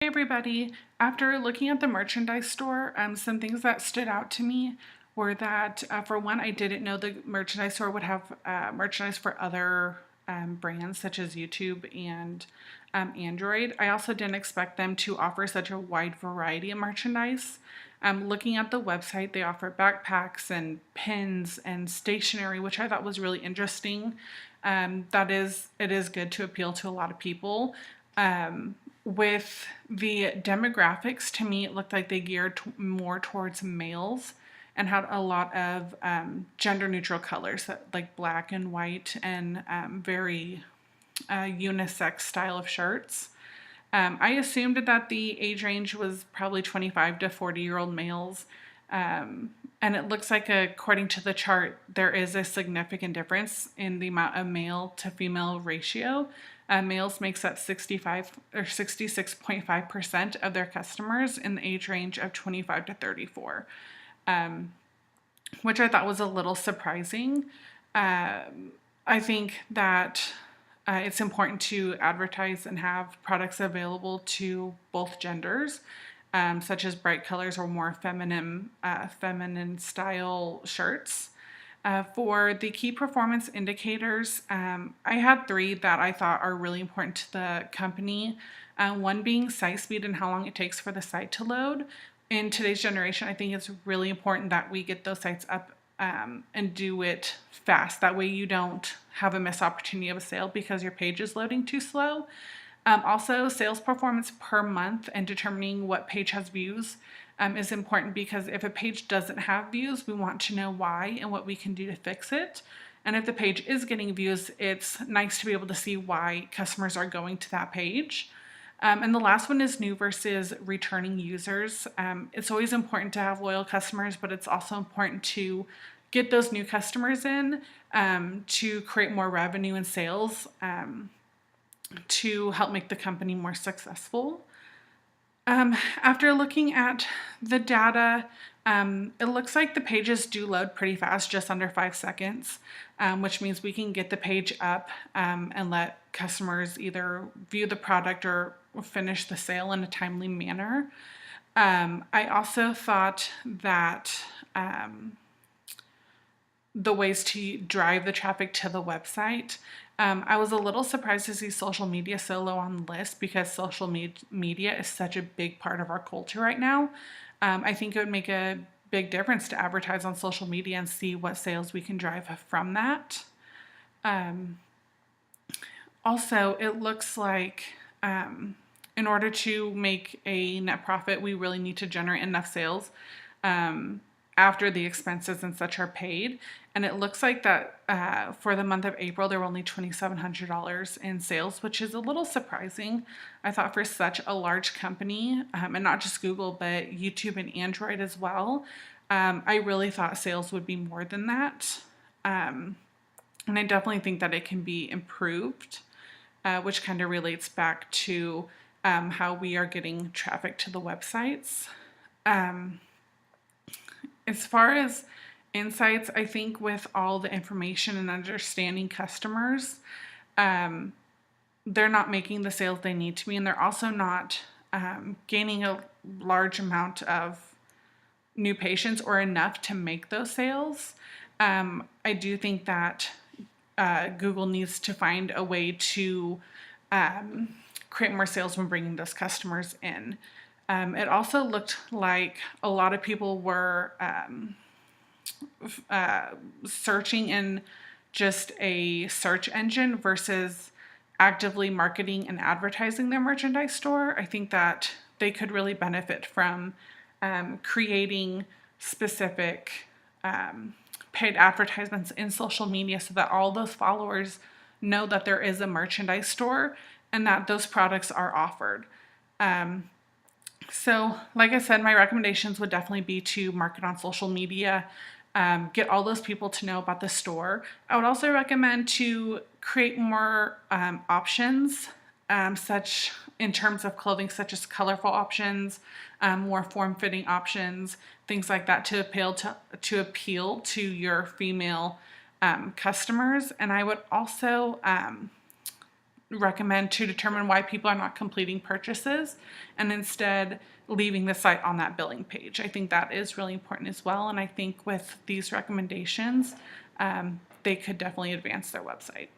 everybody. After looking at the merchandise store, some things that stood out to me were that, for one, I didn't know the merchandise store would have merchandise for other brands such as YouTube and Android. I also didn't expect them to offer such a wide variety of merchandise. Looking at the website, they offer backpacks and pins and stationery, which I thought was really interesting. It is good to appeal to a lot of people. With the demographics, to me, it looked like they geared more towards males and had a lot of gender neutral colors, like black and white and very unisex style of shirts. I assumed that the age range was probably 25 to 40-year-old males. And it looks like, according to the chart, there is a significant difference in the amount of male to female ratio. Males makes up 65 or 66.5% of their customers in the age range of 25 to 34, which I thought was a little surprising. I think that it's important to advertise and have products available to both genders, such as bright colors or more feminine style shirts. For the key performance indicators, I had three that I thought are really important to the company. One being site speed and how long it takes for the site to load. In today's generation, I think it's really important that we get those sites up and do it fast. That way you don't have a missed opportunity of a sale because your page is loading too slow. Also, sales performance per month and determining what page has views is important, because if a page doesn't have views, we want to know why and what we can do to fix it. And if the page is getting views, it's nice to be able to see why customers are going to that page. And the last one is new versus returning users. It's always important to have loyal customers, but it's also important to get those new customers in to create more revenue and sales to help make the company more successful. After looking at the data, it looks like the pages do load pretty fast, just under 5 seconds, which means we can get the page up and let customers either view the product or finish the sale in a timely manner. I also thought that the ways to drive the traffic to the website, I was a little surprised to see social media so low on the list, because social media is such a big part of our culture right now. I think it would make a big difference to advertise on social media and see what sales we can drive from that. Also, it looks like in order to make a net profit, we really need to generate enough sales after the expenses and such are paid. And it looks like that for the month of April, there were only $2,700 in sales, which is a little surprising. I thought for such a large company, and not just Google, but YouTube and Android as well, I really thought sales would be more than that. And I definitely think that it can be improved, which kind of relates back to how we are getting traffic to the websites. As far as insights, I think with all the information and understanding customers, they're not making the sales they need to be, and they're also not gaining a large amount of new patients or enough to make those sales. I do think that Google needs to find a way to create more sales when bringing those customers in. It also looked like a lot of people were searching in just a search engine versus actively marketing and advertising their merchandise store. I think that they could really benefit from creating specific paid advertisements in social media so that all those followers know that there is a merchandise store and that those products are offered. So, like I said, my recommendations would definitely be to market on social media, get all those people to know about the store. I would also recommend to create more options, such in terms of clothing, such as colorful options, more form-fitting options, things like that, to appeal to your female customers. And I would also recommend to determine why people are not completing purchases and instead leaving the site on that billing page. I think that is really important as well. And I think with these recommendations, they could definitely advance their website.